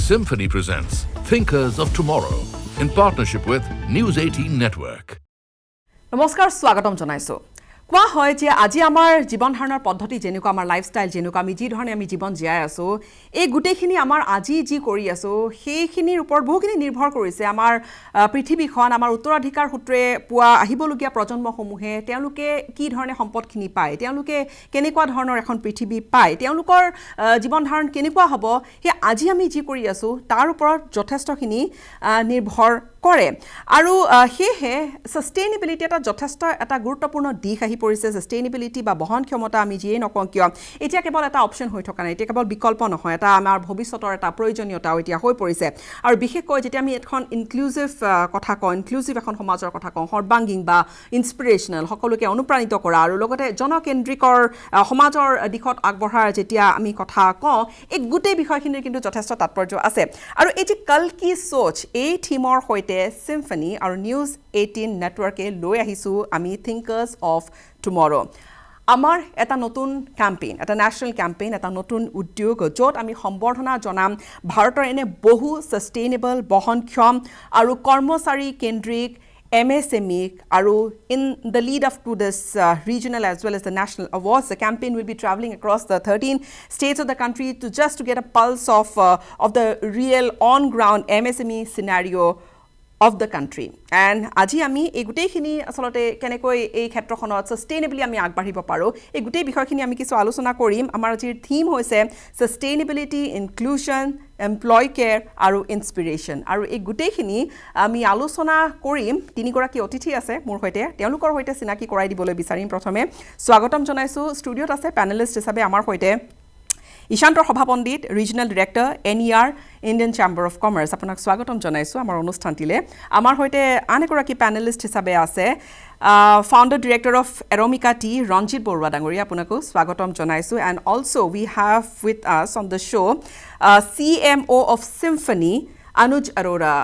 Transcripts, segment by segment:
Symphony presents Thinkers of Tomorrow in partnership with News18 Network. নমস্কাৰ স্বাগতম জনাইছো কোৱা হয় যে আজি আমাৰ জীৱন ধাৰণৰ পদ্ধতি যেনেকুৱা আমাৰ লাইফষ্টাইল যেনেকুৱা আমি যি ধৰণে আমি জীৱন জীয়াই আছো এই গুটেখিনি আমাৰ আজি যি কৰি আছো সেইখিনিৰ ওপৰত বহুখিনি নিৰ্ভৰ কৰিছে আমাৰ পৃথিৱীখন আমাৰ উত্তৰাধিকাৰ সূত্ৰে পোৱা আহিবলগীয়া প্ৰজন্মসমূহে তেওঁলোকে কি ধৰণে সম্পদখিনি পায় তেওঁলোকে কেনেকুৱা ধৰণৰ এখন পৃথিৱী পায় তেওঁলোকৰ জীৱন ধাৰণ কেনেকুৱা হ'ব হে আজি আমি যি কৰি আছো তাৰ ওপৰত যথেষ্টখিনি নিৰ্ভৰ কৰে আৰু হেহে সাস্টেইনেবিলিটি এটা যথেষ্ট এটা গুৰুত্বপূৰ্ণ দিশ আহি পৰিছে সাস্টেইনেবিলিটি বা বহন ক্ষমতা আমি যিয়ে নকওঁ কিয় এতিয়া কেৱল এটা অপচন হৈ থকা নাই এতিয়া কেৱল বিকল্প নহয় এটা আমাৰ ভৱিষ্যতৰ এটা প্ৰয়োজনীয়তাও এতিয়া হৈ পৰিছে আৰু বিশেষকৈ যেতিয়া আমি এখন ইনক্লুসিভ কথা কওঁ ইনক্লুসিভ এখন সমাজৰ কথা কওঁ সৰ্বাংগীন বা ইনস্পিৰেশনাল সকলোকে অনুপ্ৰাণিত কৰা আৰু লগতে জনকেন্দ্ৰিকৰ সমাজৰ দিশত আগবঢ়াৰ যেতিয়া আমি কথা কওঁ এই গোটেই বিষয়খিনিৰ কিন্তু যথেষ্ট তাৎপৰ্য আছে আৰু এই যে কল কি সোচ এই থিমৰ হৈতে Symphony আৰু News18 নেটৱৰ্কে লৈ আহিছো আমি Thinkers of Tomorrow আমাৰ এটা নতুন ক্যাম্পেইন এটা ন্যাশনাল ক্যাম্পেইন এটা নতুন উদ্যোগ য'ত আমি সম্বৰ্ধনা জনাম ভাৰতৰ এনে বহু সাস্টেইনেবল বহনক্ষম আৰু কৰ্মচাৰী কেন্দ্ৰিক MSME আৰু in the lead up to this regional as well as the national awards the campaign will be traveling across the 13 states of the country to get a pulse of the real on ground MSME scenario of the country and আজি আমি এই গুটেইখিনি আসলতে কেনেকৈ এই ক্ষেত্ৰখনত সাস্টেইনেবলি আমি আগবাঢ়িব পাৰো এই গুটেই বিষয়খিনি আমি কিছু আলোচনা কৰিম আমাৰ আজিৰ থিম হৈছে সাস্টেইনেবিলিটি ইনক্লুশন এমপ্লয় কেয়াৰ আৰু ইনস্পিৰেশন আৰু এই গুটেইখিনি আমি আলোচনা কৰিম তিনিগৰাকী অতিথি আছে মোৰ হৈতে তেওঁলোকৰ হৈতে চিনাকি কৰাই দিবলৈ বিচাৰিম প্ৰথমে স্বাগতম জনাইছো ষ্টুডিঅত আছে পেনেলিষ্ট হিচাপে আমাৰ হৈতে ইশান্তৰ সভা পণ্ডিত regional director NER Indian chamber of commerce আপোনাক স্বাগতম জনাইছো আমাৰ অনুষ্ঠানটিলে আমাৰ হৈতে আনগৰাকী পেনেলিষ্ট হিচাপে আছে founder director of Aromica tea Ranjit Baruah ডাঙৰীয়া আপোনাকো স্বাগতম জনাইছো and also we have with us on the show' CMO of Symphony Anuj Arora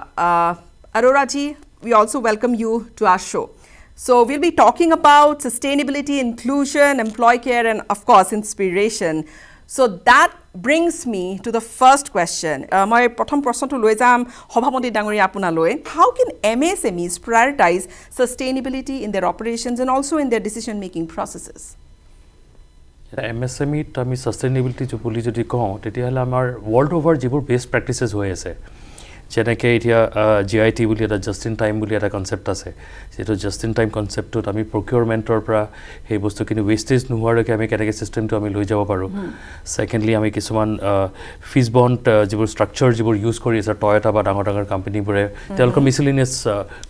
Arora ji we also welcome you to our show. So we'll be talking about sustainability, inclusion, employee care, and of course, inspiration. So that brings me to the first question. My pratham prashno to loi jam Sabhapati Dangoriya apunaloi. How can MSMEs prioritize sustainability in their operations and also in their decision making processes? MSME আমি sustainability বুলি যদি কওঁ তেতিয়াহ'লে আমাৰ world over যিবোৰ best practices হৈ আছে যেনেকৈ এতিয়া GIT বুলি এটা জাষ্ট ইন টাইম বুলি এটা কনচেপ্ট আছে যিটো জাষ্ট ইন টাইম কনচেপ্টটোত আমি প্ৰকিউৰমেণ্টৰ পৰা সেই বস্তুখিনি ৱেষ্টেজ নোহোৱালৈকে আমি কেনেকৈ চিষ্টেমটো আমি লৈ যাব পাৰোঁ ছেকেণ্ডলি আমি কিছুমান ফিজ বণ্ড যিবোৰ ষ্ট্ৰাকচাৰ যিবোৰ ইউজ কৰি আছে টয়টা বা ডাঙৰ ডাঙৰ কোম্পানীবোৰে তেওঁলোকৰ মিছলিনিয়াছ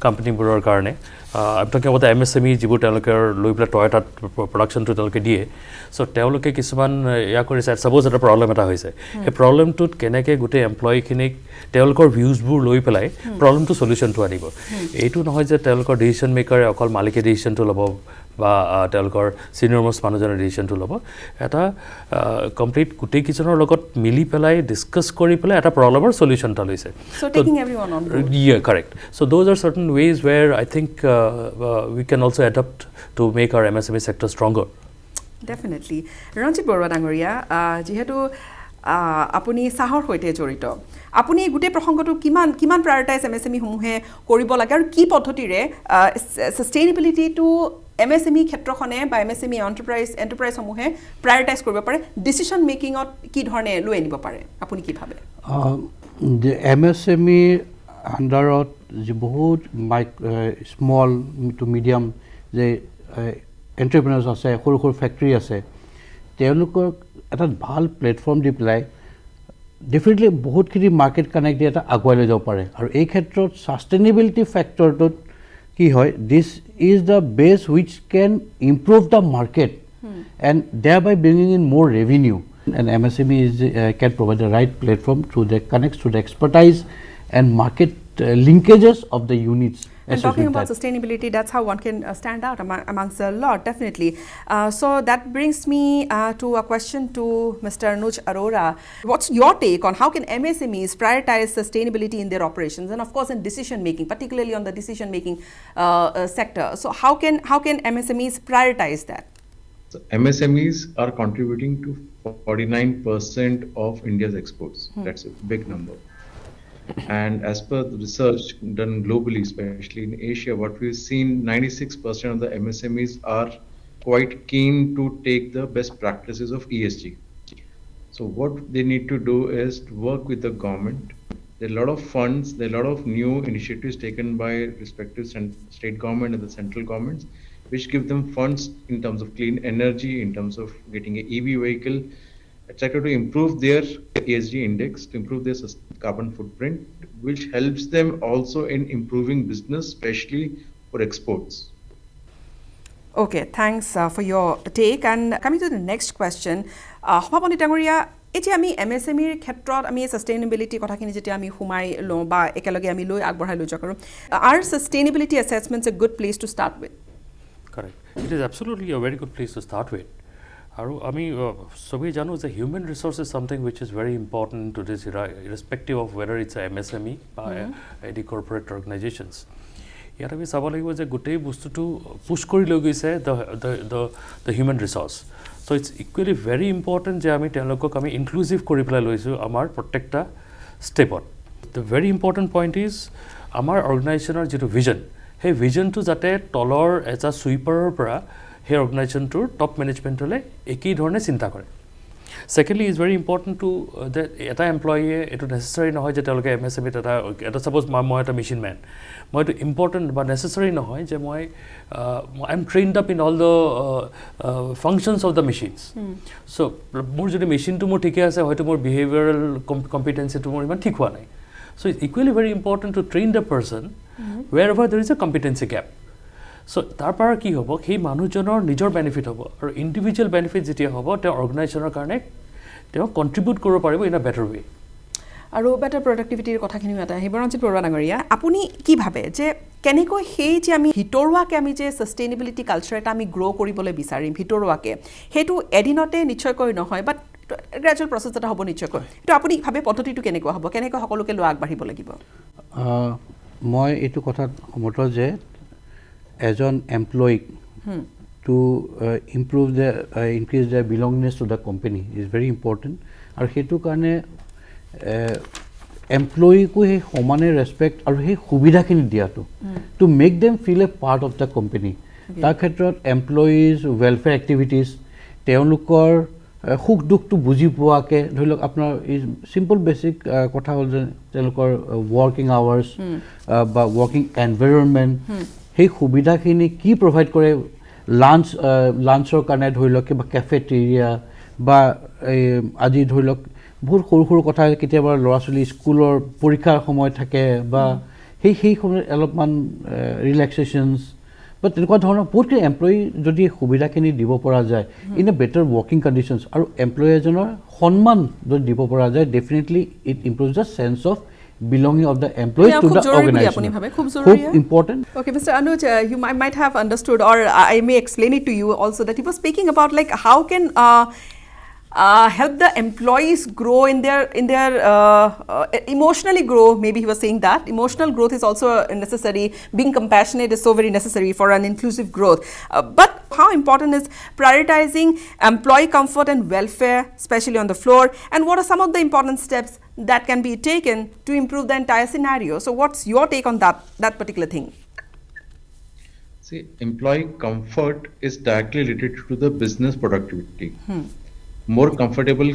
কোম্পানীবোৰৰ কাৰণে I'm talking about the MSME যিবোৰ তেওঁলোকৰ লৈ পেলাই টয়টাত প্ৰডাকশ্যনটো তেওঁলোকে দিয়ে চ' তেওঁলোকে কিছুমান ইয়া কৰিছে ছাপ'জ এটা প্ৰব্লেম এটা হৈছে সেই প্ৰব্লেমটোত কেনেকৈ গোটেই এমপ্লয়ীখিনিক তেওঁলোকৰ ভিউজবোৰ লৈ পেলাই প্ৰব্লেমটো সলিউশ্যনটো আনিব এইটো নহয় যে তেওঁলোকৰ ডিচিশ্যন মেকাৰে অকল মালিকে ডিচিশ্যনটো ল'ব বা তেওঁলোকৰ ছিনিয়ৰ মষ্ট মানুহজনৰ ডিচিশ্যনটো ল'ব এটা কমপ্লিট গোটেইকেইজনৰ লগত মিলি পেলাই ডিছকাছ কৰি পেলাই এটা প্ৰব্লেমৰ সলিউশ্যন এটা লৈছে So taking everyone on board. Yeah, correct. So those are certain ways where I think we can also adapt to make our MSME sector stronger. Definitely. Ranjit Borwa Dangoria, jihetu আপুনি সাহৰ হৈতে জড়িত আপুনি গুটে প্ৰসংগটো কিমান প্ৰায়োৰিটাইজ MSME সমূহে কৰিব লাগে আৰু কি পদ্ধতিৰে সাস্টেইনেবিলিটি টু MSME ক্ষেত্ৰখনে বা MSME এন্টাৰপ্ৰাইজ সমূহে প্ৰায়োৰিটাইজ কৰিব পাৰে ডিসিশন মেকিংত কি ধৰণে লৈ আনিব পাৰে আপুনি কি ভাবে MSME আন্ডাৰত যে বহুত স্মল টু মিডিয়াম যে এণ্টাৰপ্ৰেনাৰ্ছ আছে সৰু সৰু ফেক্টৰী আছে তেওঁলোকৰ এটা ভাল প্লেটফৰ্ম দি পেলাই ডেফিনেটলি বহুতখিনি মাৰ্কেট কানেক্ট দি এটা আগুৱাই লৈ যাব পাৰে আৰু এই ক্ষেত্ৰত সাস্টেইনেবিলিটি ফেক্টৰটোত কি হয় this is the base which can improve the market and thereby bringing in more revenue and MSME can provide the right platform through the connects to the expertise and market linkages of the units. And talking about sustainability, that's how one can stand out amongst a lot, definitely. So that brings me to a question to Mr. Anuj Arora. What's your take on how can MSMEs prioritize sustainability in their operations and of course in decision making, particularly on the decision making sector? So how can MSMEs prioritize that? So MSMEs are contributing to 49% of India's exports. That's a big number. And as per the research done globally, especially in Asia, what we've seen, 96% of the MSMEs are quite keen to take the best practices of ESG. So what they need to do is to work with the government. There are a lot of funds, there are a lot of new initiatives taken by respective state government and the central governments, which give them funds in terms of clean energy, in terms of getting an EV vehicle, etc., to improve their ESG index, to improve their carbon footprint, which helps them also in improving business, especially for exports. Okay, thanks for your take. And coming to the next question, Hopapani Tanguria, এতিয়া আমি MSMEৰ ক্ষেত্ৰত আমি sustainability কথাখিনি যেতিয়া আমি হুমাই লওঁ বা একেলগে আমি লৈ আগবঢ়াই লৈ যাওঁ are sustainability assessments a good place to start with? Correct. It is absolutely a very good place to start with. আৰু আমি সবেই জানো যে human resource is something which is very important to this irrespective of whether it's a MSME বা any corporate organizations. ইয়াত আমি চাব লাগিব যে গোটেই বস্তুটো পুশ কৰি লৈ গৈছে the human resource. So it's equally very important যে আমি তেওঁলোকক আমি ইনক্লুসিভ কৰি পেলাই লৈছোঁ আমাৰ প্ৰত্যেকটা ষ্টেপত. The very important point is আমাৰ অৰ্গেনাইজেশ্যনৰ যিটো ভিজন, সেই ভিজনটো যাতে তলৰ এটা সুইপাৰৰ পৰা সেই অৰ্গেনাইজেশ্যনটোৰ টপ মেনেজমেণ্টলৈ একেই ধৰণে চিন্তা কৰে. Secondly, it's very important to that এটা এমপ্লয়ীয়ে এইটো নেচেচাৰী নহয় যে তেওঁলোকে MSMEত এটা ছাপ'জ মই এটা মেচিন মেন, মই এইটো ইম্পৰ্টেণ্ট বা নেচেচাৰী নহয় যে মই I am trained up in all the functions of the machines. So' মোৰ যদি মেচিনটো মোৰ ঠিকে আছে, হয়তো মোৰ বিহেভিয়াৰেল কম্পিটেঞ্চিটো মোৰ ইমান ঠিক হোৱা নাই. So' it's equally very important to train the person wherever there is a competency gap. So' তাৰ পৰা কি হ'ব, সেই মানুহজনৰ নিজৰ বেনিফিট হ'ব আৰু ইণ্ডিভিজুৱেল বেনিফিট যেতিয়া হ'ব তেওঁ অৰ্গেনাইজেশ্যনৰ কাৰণে তেওঁ কণ্ট্ৰিবিউট কৰিব পাৰিব ইন আ বেটাৰ ৱে. আৰু বেটাৰ প্ৰডাক্টিভিটিৰ কথাখিনিও এটা আহিব। ৰঞ্জিত বৰুৱা ডাঙৰীয়া, আপুনি কি ভাবে যে কেনেকৈ সেই যে আমি ভিতৰুৱাকৈ আমি যে ছাষ্টেইনেবিলিটি কালচাৰ এটা আমি গ্ৰ' কৰিবলৈ বিচাৰিম ভিতৰুৱাকৈ, সেইটো এদিনতে নিশ্চয়কৈ নহয়, বাট গ্ৰেজুৱেল প্ৰচেছ এটা হ'ব নিশ্চয়কৈ, এইটো আপুনি ভাবে পদ্ধতিটো কেনেকুৱা হ'ব, কেনেকৈ সকলোকে লৈ আগবাঢ়িব লাগিব? মই এইটো কথাত সমৰ্থ যে এজন এমপ্লয়ীক to improve their increase their belongingness to the company is very important. আৰু সেইটো কাৰণে এমপ্লয়ীকো সেই সমানে ৰেচপেক্ট আৰু সেই সুবিধাখিনি দিয়াটো to make them feel a part of the company. তাৰ ক্ষেত্ৰত এমপ্লয়িজ ৱেলফেয়াৰ এক্টিভিটিজ, তেওঁলোকৰ সুখ দুখটো বুজি পোৱাকৈ, ধৰি লওক আপোনাৰ এই চিম্পল বেচিক কথা হ'ল যে তেওঁলোকৰ ৱৰ্কিং আৱাৰ্ছ বা ৱৰ্কিং এনভাইৰনমেণ্ট, সেই সুবিধাখিনি কি প্ৰভাইড কৰে, লাঞ্চৰ কাৰণে ধৰি লওক কিবা কেফেটেৰিয়া বা আজি ধৰি লওক বহুত সৰু সৰু কথা, কেতিয়াবা ল'ৰা ছোৱালী স্কুলৰ পৰীক্ষাৰ সময় থাকে বা সেই সময়ত অলপমান ৰিলেক্সেশ্যনছ বা তেনেকুৱা ধৰণৰ বহুতখিনি এমপ্লয়ী যদি সুবিধাখিনি দিব পৰা যায় in a better working conditions আৰু এমপ্লয়ী এজনৰ সন্মান যদি দিব পৰা যায়, definitely it improves the sense of belonging of the employees to the organization. Khub important. Okay, Mr. Anuj, you might have understood, or I may explain it to you also, that he was speaking about like how can help the employees grow in their emotionally grow. Maybe he was saying that emotional growth is also necessary. Being compassionate is so very necessary for an inclusive growth. But how important is prioritizing employee comfort and welfare, especially on the floor? And what are some of the important steps that can be taken to improve the entire scenario? So what's your take on that particular thing? See, employee comfort is directly related to the business productivity. More comfortable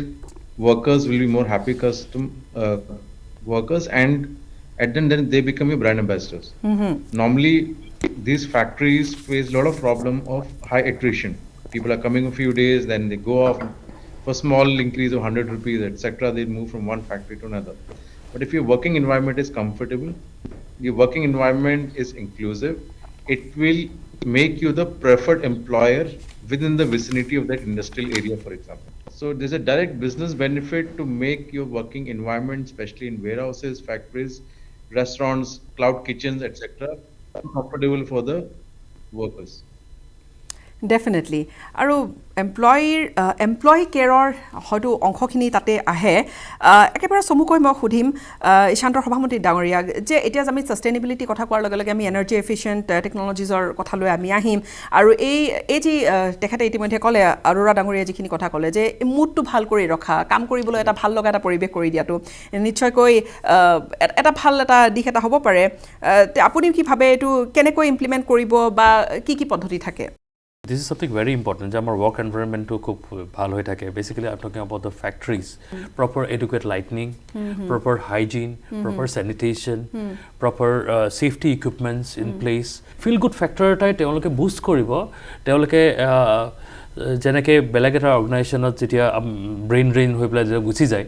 workers will be more happy workers, and at the end then they become your brand ambassadors. Normally these factories face a lot of problem of high attrition. People are coming a few days, then they go off for small increase of 100 rupees, etc. They move from one factory to another. But if your working environment is comfortable, your working environment is inclusive, it will make you the preferred employer within the vicinity of that industrial area, for example. So there's a direct business benefit to make your working environment, especially in warehouses, factories, restaurants, cloud kitchens, etc., comfortable for the workers. Definitely আৰু employee কেয়াৰৰ হয়তো অংশখিনি তাতে আহে একেবাৰে চমুকৈ মই সুধিম ইশান্তৰ সভাপতি ডাঙৰীয়াক যে এতিয়া আমি ছাষ্টেইনেবিলিটি কথা কোৱাৰ লগে লগে আমি এনাৰ্জি এফিচিয়েণ্ট টেকন'লজিজৰ কথা লৈ আমি আহিম আৰু এই যি তেখেতে ইতিমধ্যে ক'লে আৰোৰা ডাঙৰীয়াই যিখিনি কথা ক'লে যে মুডটো ভাল কৰি ৰখা কাম কৰিবলৈ এটা ভাল লগা এটা পৰিৱেশ কৰি দিয়াটো নিশ্চয়কৈ এটা ভাল এটা দিশ এটা হ'ব পাৰে আপুনি কি ভাবে এইটো কেনেকৈ ইমপ্লিমেণ্ট কৰিব বা কি পদ্ধতি থাকে This is something very important. Our work environment to cook bhal hoy thake. Basically, I'm talking about the factories. Proper adequate lighting, proper hygiene, proper sanitation, proper safety equipments in place. Feel good factor tai teoloke boost koribo. Teoloke যেনেকৈ বেলেগ এটা অৰ্গেনাইজেশ্যনত যেতিয়া brain drain হৈ পেলাই যেতিয়া গুচি যায়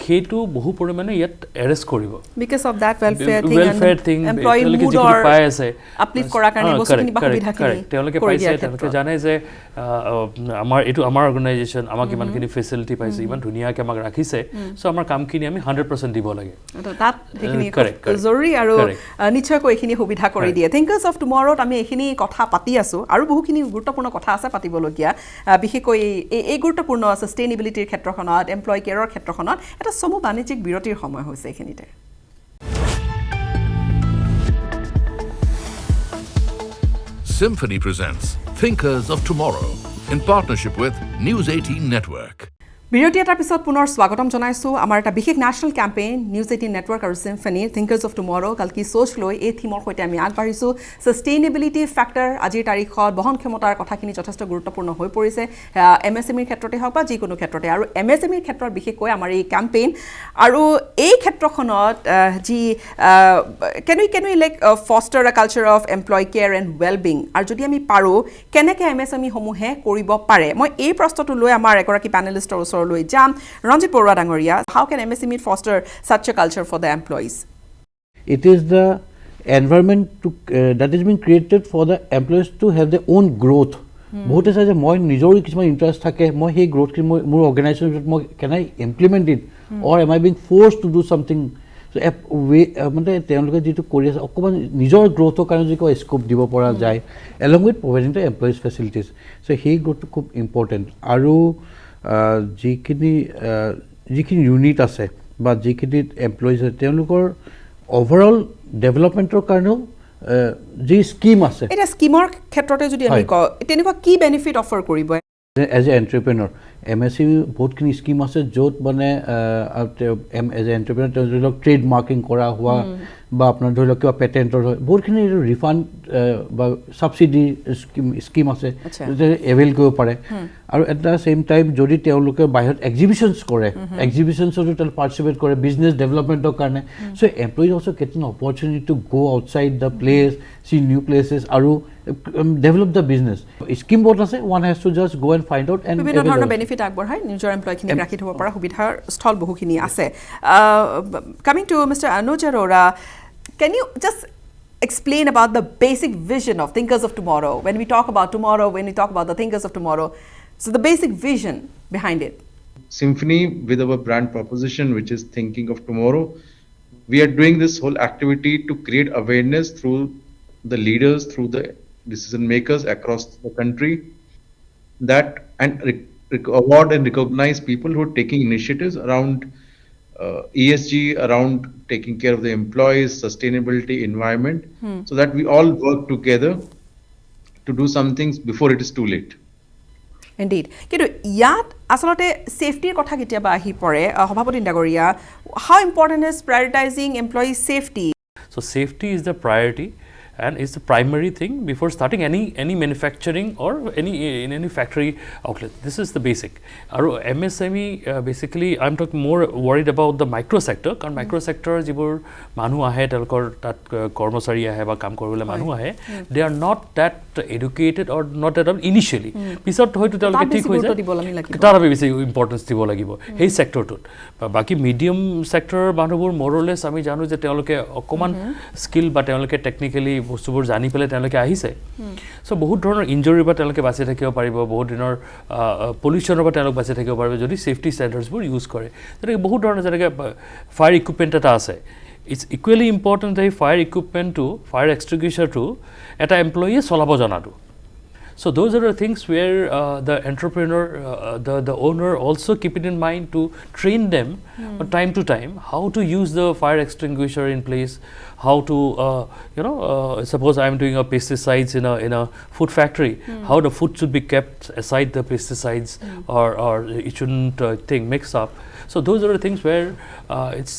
সেইটো বহু পৰিমাণে ইয়াত এৰেষ্ট কৰিব because of that welfare thing employee মুডৰ পাই আছে আপলিফ্ট কৰাৰ কাৰণে বস্তুখিনি বা সুবিধাখিনি তেওঁলোকে পাইছে তেওঁলোকে জানে যে আমাৰ অৰ্গেনাইজেশ্যন আমাক ইমানখিনি ফেচিলিটি পাইছে ইমান ধুনীয়াকৈ আমাক ৰাখিছে চ' আমাৰ কামখিনি আমি 100% দিব লাগে তাত সেইখিনি জৰুৰী আৰু নিশ্চয়কৈ এইখিনি সুবিধা কৰি দিয়ে থিংকাৰ্ছ অফ টুমৰত আমি এইখিনি কথা পাতি আছোঁ আৰু বহুখিনি গুৰুত্বপূৰ্ণ কথা আছে পাতিবলগীয়া বিশেষকৈ এই গুৰুত্বপূৰ্ণ ছাষ্টেইনেবিলিটিৰ ক্ষেত্ৰখনত এমপ্লয়ী কেয়াৰৰ ক্ষেত্ৰখনত এটা চমু বাণিজ্যিক বিৰতিৰ সময় হৈছে এইখিনিতে Symphony presents Thinkers of Tomorrow in partnership with News18 Network. বিৰতি এটাৰ পিছত পুনৰ স্বাগতম জনাইছোঁ আমাৰ এটা বিশেষ নেশ্যনেল কেম্পেইন News18 নেটৱৰ্ক আৰু Symphony Thinkers of Tomorrow কালকি সোচ লৈ এই থিমৰ সৈতে আমি আগবাঢ়িছোঁ ছাষ্টেইনেবিলিটি ফেক্টৰ আজিৰ তাৰিখত বহন ক্ষমতাৰ কথাখিনি যথেষ্ট গুৰুত্বপূৰ্ণ হৈ পৰিছে MSMEৰ ক্ষেত্ৰতে হওক বা যিকোনো ক্ষেত্ৰতে আৰু MSMEৰ ক্ষেত্ৰত বিশেষকৈ আমাৰ এই কেম্পেইন আৰু এই ক্ষেত্ৰখনত যি কেন উই লাইক ফষ্টাৰ আ culture of employee care and well-being আৰু যদি আমি পাৰোঁ কেনেকৈ MSME সমূহে কৰিব পাৰে মই এই প্ৰশ্নটো লৈ আমাৰ এগৰাকী পেনেলিষ্টৰ লৈ যাম ৰঞ্জিত বৰুৱা ডাঙৰীয়া how can MSME foster such a culture for the employees it is the environment to that is being created for the employees to have their own growth বহুত আছে যে মই নিজৰ কিছুমান ইণ্টাৰেষ্ট থাকে মই সেই গ্ৰোথ মোৰ অৰ্গেনাইজেশ্যনত মই can I implement it or am I being forced to do something মানে তেওঁলোকে যিটো কৰি আছে অকণমান নিজৰ গ্ৰোথৰ কাৰণে যদি কিবা স্কোপ দিব পৰা যায় along with providing the employees facilities so' সেই গ্ৰোথটো খুব ইম্পৰ্টেণ্ট আৰু যিখিনি ইউনিট আছে বা যিখিনি এমপ্লয়িজ আছে তেওঁলোকৰ অভাৰঅল ডেভেলপমেণ্টৰ কাৰণেও যি স্কিম আছে এটা স্কিমৰ ক্ষেত্ৰতে যদি আমি কওঁ তেনেকুৱা কি বেনিফিট অফাৰ কৰিব এজ এ এণ্টাৰপ্ৰেনৰ MSME বহুতখিনি স্কিম আছে য'ত মানে এজ এ এণ্টাৰপ্ৰেনৰ তেওঁ ধৰি লওক ট্ৰেড মাৰ্কিং কৰা হোৱা বা আপোনাৰ ধৰি লওক কিবা পেটেণ্টৰ হয় বহুতখিনি ৰিফাণ্ড বা ছাবচিডি স্কিম আছে এভেইল কৰিব পাৰে আৰু এট দ্য ছেইম টাইম যদি তেওঁলোকে বাহিৰত এক্সিবিশ্যনছ কৰে এক্সিবিশ্যনছতো তেওঁ পাৰ্টিচিপেট কৰে বিজনেছ ডেভেলপমেণ্টৰ কাৰণে so' employees also' get an opportunity to go' outside the place see new places আৰু develop the business scheme board ase one has to just go and find out and বিভিন্ন ধৰণৰ benefit আগবঢ়াই নিজৰ এমপ্লয়ীখিনি ৰাখি থ'ব পৰা সুবিধাৰ স্থল বহুখিনি আছে coming to Mr. Anuj Arora can you just explain about the basic vision of Thinkers of Tomorrow when we talk about tomorrow when we talk about the Thinkers of Tomorrow so the basic vision behind it Symphony with our brand proposition which is thinking of tomorrow we are doing this whole activity to create awareness through the leaders through the decision makers across the country that and award and recognize people who are taking initiatives around ESG around taking care of the employees sustainability environment so that we all work together to do some things before it is too late indeed কিন্তু ইয়াত আসলতে সেফটিৰ কথা কেতিয়াবা আহি পৰে সভাপতি ডাঙৰীয়া how important is prioritizing employee safety so safety is the priority and it's the primary thing before starting any manufacturing or in any factory outlet this is the basic aru MSME basically I'm talking more worried about the micro sector কাৰণ micro sector jibur manu ahe telkor tat kormosari ahe ba kaam koribole manu ahe they are not that educated or not at all initially pisot hoyto telke thik hoy jay tar beshi importance dibo lagibo hey sector tut baki medium sector manubur more or less ami janu je telke okoman skill ba telke technically বস্তুবোৰ জানি পেলাই তেওঁলোকে আহিছে চ' বহুত ধৰণৰ ইঞ্জুৰিৰ পৰা তেওঁলোকে বাচি থাকিব পাৰিব বহুত দিনৰ পলিউশ্যনৰ পৰা তেওঁলোক বাচি থাকিব পাৰিব যদি ছেফটি ষ্টেণ্ডাৰ্ডছবোৰ ইউজ কৰে তেনেকৈ বহুত ধৰণৰ যেনেকৈ ফায়াৰ ইকুইপমেণ্ট এটা আছে ইটছ ইকুৱেলি ইম্পৰ্টেণ্ট এই ফায়াৰ ইকুইপমেণ্টটো ফায়াৰ এক্সটিংগুইচাৰটো এটা এমপ্লয়ীয়ে চলাব জনাটো So those are the things where the entrepreneur, the owner also keep it in mind to train them time to time how to use the fire extinguisher in place, how to suppose I am doing a pesticides in a food factory, how the food should be kept aside the pesticides, or it shouldn't mix up. So those are the things where it's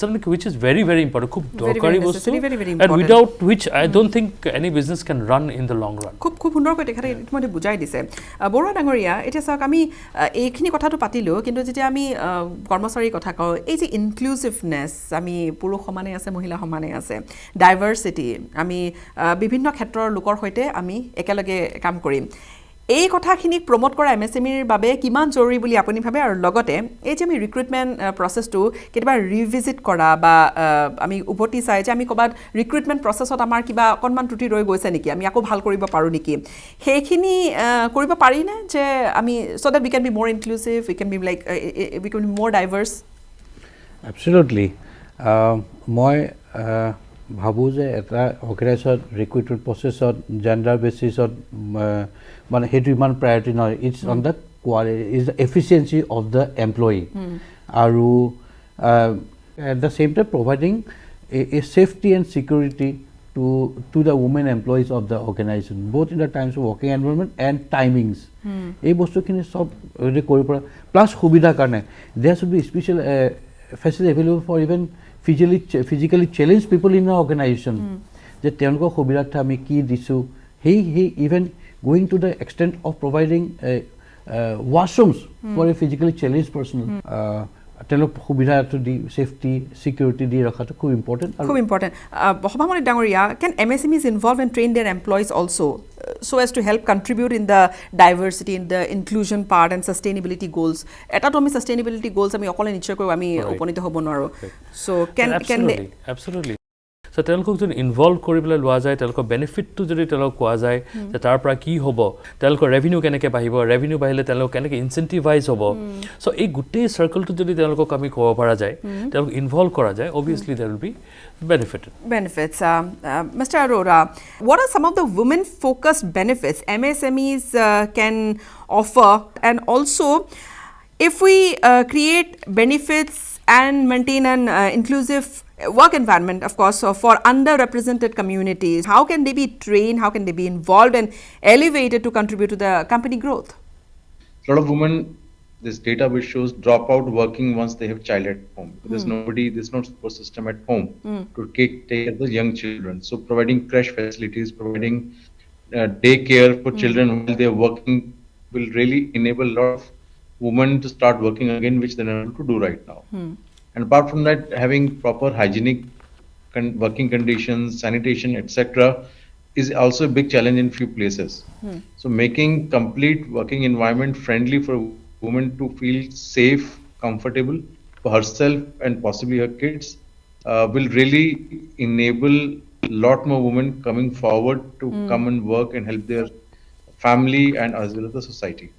something which is very, very important. খুব দরকারি বস্তু, and without which I don't think any business can run in the long run. খুব সুন্দৰকৈ তেখেতে ইতিমধ্যে বুজাই দিছে। বৰুৱা ডাঙৰীয়া, এতিয়া চাওক আমি এইখিনি কথাটো পাতিলোঁ, কিন্তু যেতিয়া আমি কৰ্মচাৰীৰ কথা কওঁ, এই যে ইনক্লুচিভনেছ, আমি পুৰুষ সমানে আছে, মহিলা সমানে আছে, ডাইভাৰ্চিটি, আমি বিভিন্ন ক্ষেত্ৰৰ লোকৰ সৈতে আমি একেলগে কাম কৰিম, এই কথাখিনিক প্ৰমোট কৰা MSMEৰ বাবে কিমান জৰুৰী বুলি আপুনি ভাবে? আৰু লগতে এই যে আমি ৰিক্ৰুটমেণ্ট প্ৰচেছটো কেতিয়াবা ৰিভিজিট কৰা বা আমি উভতি চাই যে আমি ক'ৰবাত ৰিক্ৰুটমেণ্ট প্ৰচেছত আমাৰ কিবা অকণমান ত্ৰুটি ৰৈ গৈছে নেকি, আমি আকৌ ভাল কৰিব পাৰোঁ নেকি, সেইখিনি কৰিব পাৰিনে যে আমি চ' দেট উই কেন বি মোৰ ইনক্লুচিভ, উই কেন বি মোৰ ডাইভাৰ্ছ? এবছলিউটলি। মই ভাবোঁ যে এটা অৰ্গেনাইজেশ্যন ৰিক্ৰুটমেণ্ট প্ৰচেছত জেণ্ডাৰ বেচিছত মানে সেইটো ইমান প্ৰায়ৰিটি নহয়। It's on the quality, is the efficiency of the employee, আৰু at the same time providing a safety and security to the women employees of the organization, both in the times of working environment and timings. এই বস্তুখিনি সব কৰিব পৰা, plus সুবিধাৰ কাৰণে there should be special facility available for even physically challenged people in the organization, যে তেওঁলোকৰ সুবিধাৰ্থে আমি কি দিছোঁ, সেই even going to the extent of providing washrooms for a physically challenged person, তেওঁলোক সুবিধাটো দি চেফটি ছিকিউৰিটি দি ৰখাটো খুব ইম্পৰ্টেণ্ট। খুব ইম্পৰ্টেণ্ট। সভামণি ডাঙৰীয়া, কেন MSMEs involve and train their employees also so as to help contribute in the diversity, in the inclusion part and sustainability goals? এটাতো আমি sustainability goals আমি অকলে নিশ্চয়কৈ আমি উপনীত হ'ব নোৱাৰোঁ। So can they? Absolutely. So তেওঁলোকক যদি ইনভলভ কৰিবলৈ লোৱা যায়, তেওঁলোকৰ বেনিফিটটো যদি তেওঁলোকক কোৱা যায় যে তাৰ পৰা কি হ'ব, তেওঁলোকৰ ৰেভিনিউ কেনেকৈ বাঢ়িব, ৰেভিনিউ বাঢ়িলে তেওঁলোক কেনেকৈ ইনচেণ্টিভাইজ হ'ব, চ' এই গোটেই চাৰ্কলটো যদি তেওঁলোকক আমি ক'ব পৰা যায়, তেওঁলোক ইনভলভ কৰা যায়, obviously they will be benefits. Mr. Arora, what are some of the women-focused benefits MSMEs can offer, and also if we create benefits and maintain an inclusive work environment, of course, for underrepresented communities, how can they be trained, how can they be involved and elevated to contribute to the company growth? A lot of women, this data which shows drop out working once they have child at home. There's no support system at home to take care of the young children. So providing crash facilities, providing daycare for children while they're working will really enable a lot of women to start working again, which they're not able to do right now. And apart from that, having proper hygienic working conditions, sanitation, etc., is also a big challenge in few places. So making complete working environment friendly for women to feel safe, comfortable for herself and possibly her kids will really enable a lot more women coming forward to come and work and help their family and as well as the society.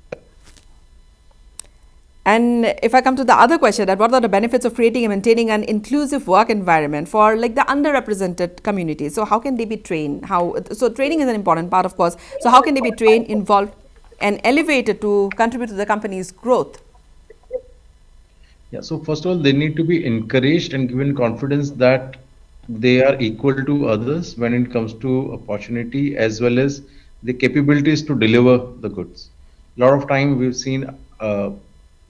And if I come to the other question, that what are the benefits of creating and maintaining an inclusive work environment for like the underrepresented communities? So how can they be trained? So training is an important part, of course. So how can they be trained, involved and elevated to contribute to the company's growth? Yeah, so first of all, they need to be encouraged and given confidence that they are equal to others when it comes to opportunity as well as the capabilities to deliver the goods. A lot of time we've seen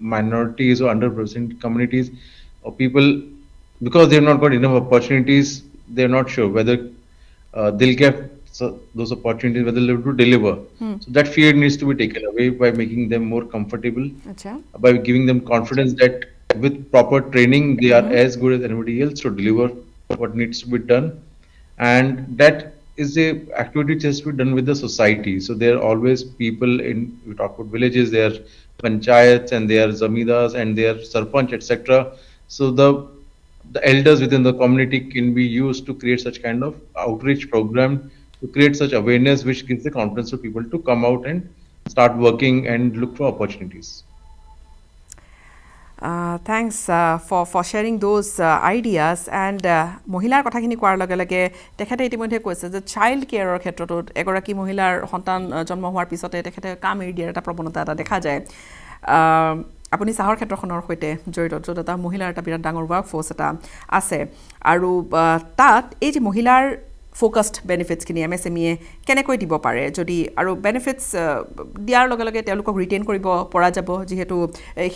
minorities or underrepresented communities or people, because they've not got enough opportunities, they're not sure whether they'll get those opportunities, whether they'll be able to deliver. So that fear needs to be taken away by making them more comfortable, by giving them confidence that with proper training they are as good as anybody else to deliver what needs to be done. And that is a activity which has to be done with the society. So there are always people in, we talk about villages, there are panchayats and there are zamidars and there are sarpanch, etc. So the elders within the community can be used to create such kind of outreach program, to create such awareness which gives the confidence to people to come out and start working and look for opportunities. Thanks for sharing those ideas and মহিলাৰ কথাখিনি কোৱাৰ লগে লগে তেখেতে ইতিমধ্যে কৈছে যে child কেয়াৰৰ ক্ষেত্ৰতো এগৰাকী মহিলাৰ সন্তান জন্ম হোৱাৰ পিছতে তেখেতে কাম এৰি দিয়াৰ এটা প্ৰৱণতা এটা দেখা যায় আপুনি চাহৰ ক্ষেত্ৰখনৰ সৈতে জড়িত য'ত এটা মহিলাৰ এটা বিৰাট ডাঙৰ ৱৰ্ক ফ'ৰ্চ এটা আছে আৰু তাত এই যে মহিলাৰ ফ'কাছড বেনিফিটছখিনি MSME কেনেকৈ দিব পাৰে যদি আৰু বেনিফিটছ দিয়াৰ লগে লগে তেওঁলোকক ৰিটেইন কৰিব পৰা যাব যিহেতু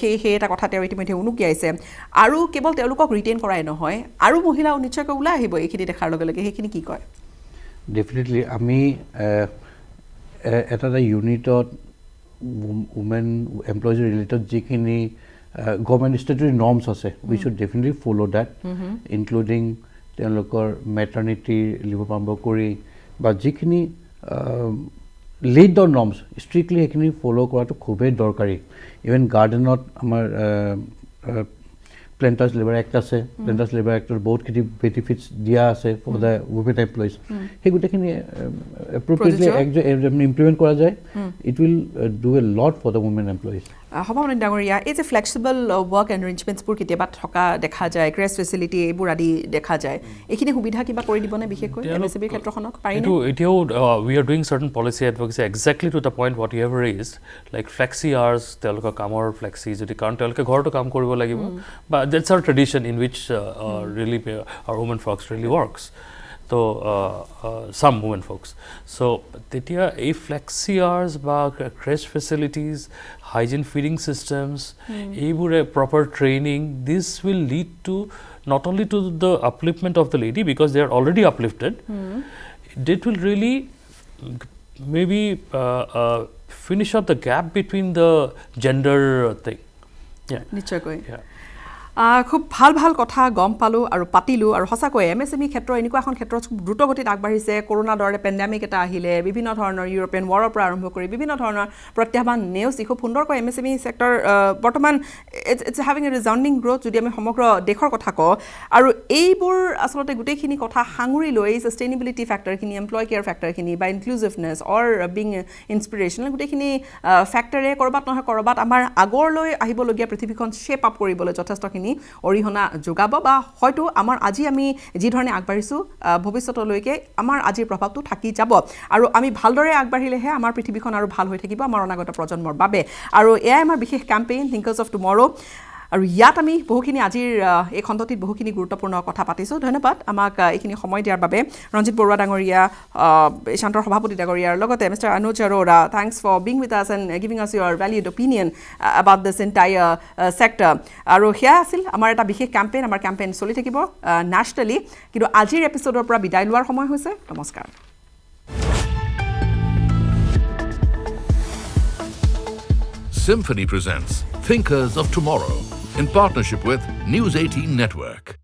সেই এটা কথা তেওঁ ইতিমধ্যে উনুকিয়াইছে আৰু কেৱল তেওঁলোকক ৰিটেইন কৰাই নহয় আৰু মহিলাও নিশ্চয়কৈ ওলাই আহিব এইখিনি দেখাৰ লগে লগে সেইখিনি কি কয় ডেফিনেটলি আমি এটা ইউনিটত উমেন এমপ্লয়িজ ৰিলেটেড যিখিনি গভৰ্ণমেণ্ট ষ্টেটুটৰী নৰ্মছ আছে we should definitely follow' that including তেওঁলোকৰ মেটাৰ্নিটি লিভ আৰম্ভ কৰি বা যিখিনি লিড দ্য নৰ্মছ ষ্ট্ৰিক্টলি সেইখিনি ফ'ল' কৰাটো খুবেই দৰকাৰী ইভেন গাৰ্ডেনত আমাৰ প্লেণ্টাৰ্ছ লেবাৰ এক্ট আছে প্লেণ্টাৰ্ছ লেবাৰ এক্টৰ বহুতখিনি বেনিফিটছ দিয়া আছে ফৰ দ্য উমেন এমপ্লয়িজ সেই গোটেইখিনি এপ্ৰপ্ৰিয়েটলি ইমপ্লিমেণ্ট কৰা যায় it will do a lot for the women employees সভাপতি ডাঙৰীয়া এই যে ফ্লেক্সিবল ৱৰ্ক এৰেঞ্জমেণ্টছবোৰ কেতিয়াবা থকা দেখা যায় ক্ৰেছ ফেচিলিটি এইবোৰ আদি দেখা যায় এইখিনি সুবিধা কিবা কৰি দিবনে বিশেষকৈ MSME ক্ষেত্ৰখনত পাৰিনে এতিয়াও we are doing certain policy advocacy exactly to the point what you have raised like flexi hours তেওঁলোকৰ কামৰ ফ্লেক্সি যদি কাৰণ তেওঁলোকে ঘৰতো কাম কৰিব লাগিব বা that's R tradition in wish really R women Fox really works তো some women folks so তেতিয়া এই flexi hours বা crash facilities hygiene feeding systems এইবোৰে proper training this will lead to not only to the upliftment of the lady because they are already uplifted it will really maybe finish up the gap between the gender thing নিশ্চয়কৈ খুব ভাল ভাল কথা গম পালোঁ আৰু পাতিলোঁ আৰু সঁচাকৈ MSME ক্ষেত্ৰ এনেকুৱা এখন ক্ষেত্ৰত দ্ৰুতগতিত আগবাঢ়িছে কৰোণাৰ দৰে পেণ্ডেমিক এটা আহিলে বিভিন্ন ধৰণৰ ইউৰোপিয়ান ৱাৰৰ পৰা আৰম্ভ কৰি বিভিন্ন ধৰণৰ প্ৰত্যাহ্বান নেওচি খুব সুন্দৰকৈ MSME চেক্টৰ বৰ্তমান ইটছ হেভিং এ ৰিজাউণ্ডিং গ্ৰথ যদি আমি সমগ্ৰ দেশৰ কথা কওঁ আৰু এইবোৰ আচলতে গোটেইখিনি কথা সাঙুৰি লৈ ছাষ্টেইনেবিলিটি ফেক্টৰখিনি এমপ্লয় কেয়াৰ ফেক্টৰখিনি বা ইনক্লুজিভনেছ অৰ বিং ইনস্পিৰেশ্যনেল গোটেইখিনি ফেক্টৰে ক'ৰবাত নহয় ক'ৰবাত আমাৰ আগৰলৈ আহিবলগীয়া পৃথিৱীখন শ্বেপ আপ কৰিবলৈ যথেষ্টখিনি অৰিহণা যোগাব বা হয়তো আমাৰ আজি আমি যি ধৰণে আগবাঢ়িছোঁ ভৱিষ্যতলৈকে আমাৰ আজিৰ প্ৰভাৱটো থাকি যাব আৰু আমি ভালদৰে আগবাঢ়িলেহে আমাৰ পৃথিৱীখন আৰু ভাল হৈ থাকিব আমাৰ অনাগত প্ৰজন্মৰ বাবে আৰু এয়াই আমাৰ বিশেষ কেম্পেইন থিংকাৰ্ছ অফ টুমৰো আৰু ইয়াত আমি বহুখিনি আজিৰ এই খণ্ডটিত বহুখিনি গুৰুত্বপূৰ্ণ কথা পাতিছোঁ ধন্যবাদ আমাক এইখিনি সময় দিয়াৰ বাবে ৰঞ্জিত বৰুৱা ডাঙৰীয়া শান্তৰ সভাপতি ডাঙৰীয়াৰ লগতে mister Anuj Arora thanks for being with us and giving us your valued opinion about this entire sector আৰু সেয়া আছিল আমাৰ এটা বিশেষ কেম্পেইন আমাৰ কেম্পেইন চলি থাকিব নেশ্যনেলি কিন্তু আজিৰ এপিছ'ডৰ পৰা বিদায় লোৱাৰ সময় হৈছে নমস্কাৰ Symphony presents Thinkers of Tomorrow in partnership with News18 Network.